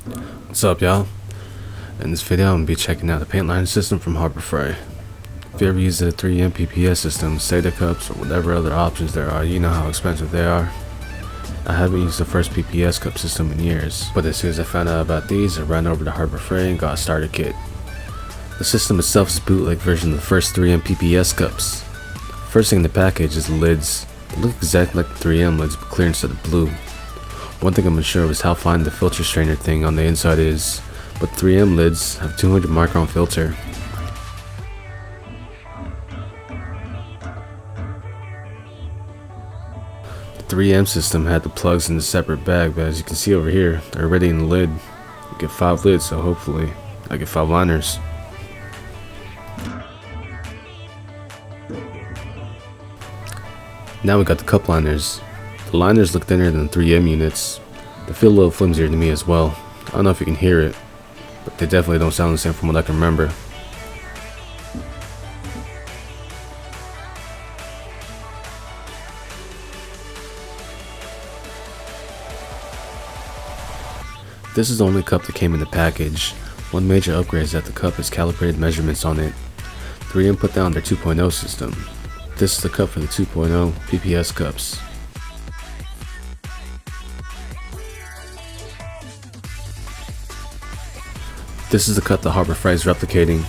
What's up, y'all? In this video, I'm going to be checking out the paint liner system from Harbor Freight. If you ever use the 3M PPS system, SATA cups, or whatever other options there are, you know how expensive they are. I haven't used the first PPS cup system in years, but as soon as I found out about these, I ran over to Harbor Freight and got a starter kit. The system itself is a bootleg version of the first 3M PPS cups. First thing in the package is the lids. They look exactly like the 3M lids, but clear instead of blue. One thing I'm unsure of is how fine the filter strainer thing on the inside is, but 3M lids have 200 micron filter. The 3M system had the plugs in a separate bag, but as you can see over here, they're already in the lid. You get 5 lids, so hopefully I get 5 liners. Now we got the cup liners. The liners look thinner than the 3M units. They feel a little flimsier to me as well. I don't know if you can hear it, but they definitely don't sound the same from what I can remember. This is the only cup that came in the package. One major upgrade is that the cup has calibrated measurements on it. 3M put down their 2.0 system. This is the cup for the 2.0 PPS cups. This is the cut that Harbor Freight is replicating.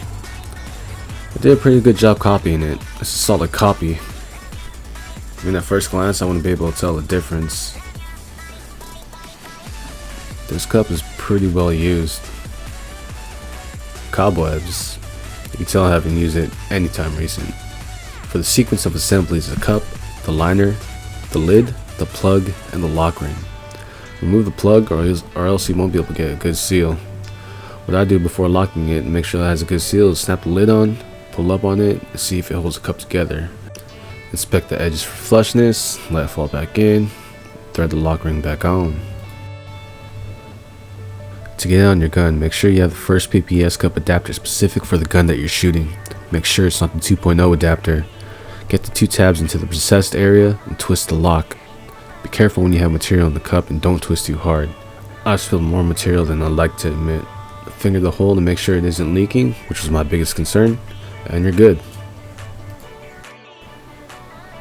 They did a pretty good job copying it. It's a solid copy. I mean, at first glance, I wouldn't be able to tell the difference. This cup is pretty well used. Cobwebs. You can tell I haven't used it anytime recent. For the sequence of assemblies, the cup, the liner, the lid, the plug, and the lock ring. Remove the plug or else you won't be able to get a good seal. What I do before locking it and make sure that it has a good seal is snap the lid on, pull up on it, and see if it holds the cup together. Inspect the edges for flushness, let it fall back in, thread the lock ring back on. To get it on your gun, make sure you have the first PPS cup adapter specific for the gun that you're shooting. Make sure it's not the 2.0 adapter. Get the 2 tabs into the recessed area and twist the lock. Be careful when you have material in the cup and don't twist too hard. I spilled more material than I like to admit. Finger the hole to make sure it isn't leaking, which was my biggest concern, and you're good.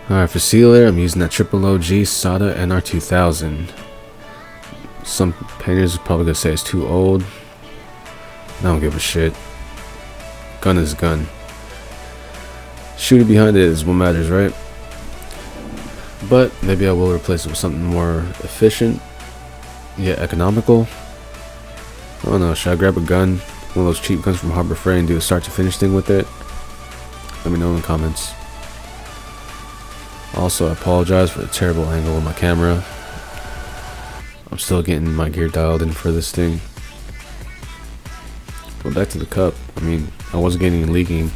Alright, for sealer, I'm using that Triple OG SATA NR2000. Some painters are probably gonna say it's too old. I don't give a shit. Gun is a gun. Shooting behind it is what matters, right? But maybe I will replace it with something more efficient, yet economical. I don't know, should I grab a gun, one of those cheap guns from Harbor Freight, and do a start to finish thing with it? Let me know in the comments. Also, I apologize for the terrible angle of my camera. I'm still getting my gear dialed in for this thing. But back to the cup. I mean, I wasn't getting any leaking.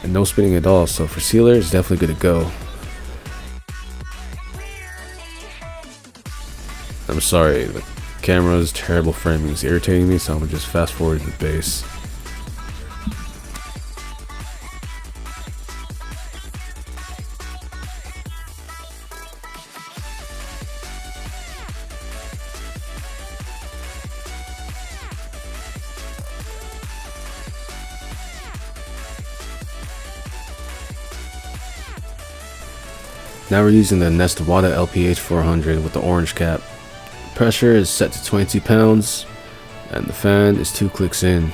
And no spinning at all, so for sealer, it's definitely good to go. I'm sorry, the camera's terrible framing is irritating me, so I'm gonna just fast forward to the base. Now we're using the Wada LPH 400 with the orange cap. Pressure is set to 22 pounds and the fan is 2 clicks in.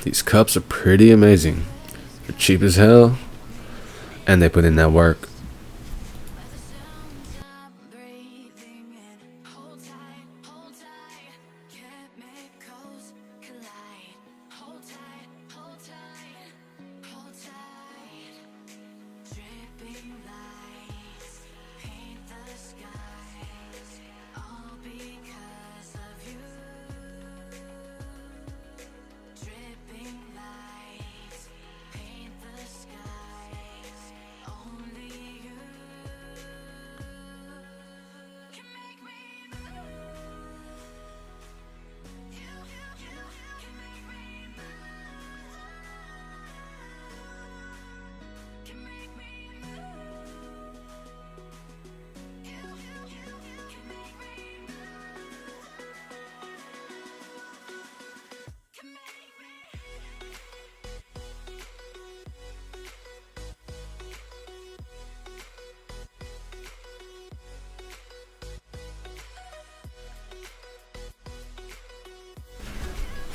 These cups are pretty amazing. They're cheap as hell, and they put in that work.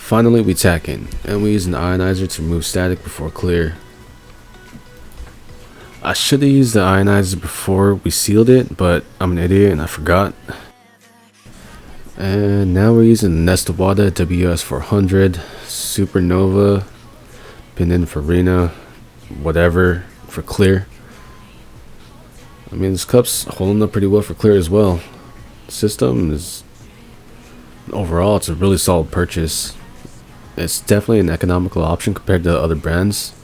Finally, we tack in, and we use an ionizer to remove static before clear. I should have used the ionizer before we sealed it, but I'm an idiot and I forgot. And now we're using the Nestawada WS400 Supernova, Pininfarina, whatever, for clear. I mean, this cup's holding up pretty well for clear as well. System is, overall, it's a really solid purchase. It's definitely an economical option compared to other brands.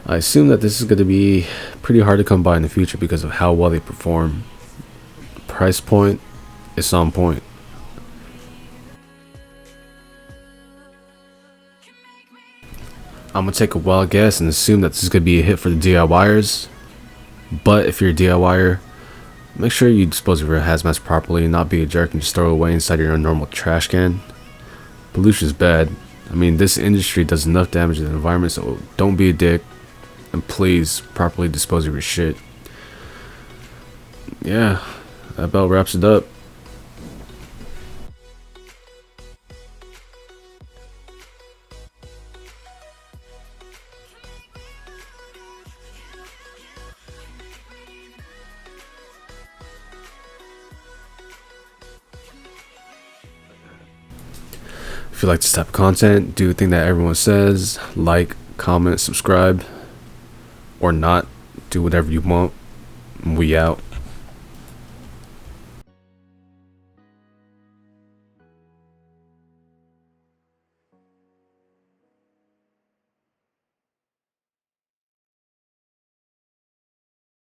I assume that this is going to be pretty hard to come by in the future because of how well they perform. Price point is on point. I'm going to take a wild guess and assume that this is going to be a hit for the DIYers. But if you're a DIYer, make sure you dispose of your hazmats properly and not be a jerk and just throw it away inside your normal trash can. Pollution is bad. I mean, this industry does enough damage to the environment, so don't be a dick. And please properly dispose of your shit. Yeah, that about wraps it up. If you like this type of content, do the thing that everyone says. Like, comment, subscribe. Or not. Do whatever you want. We out.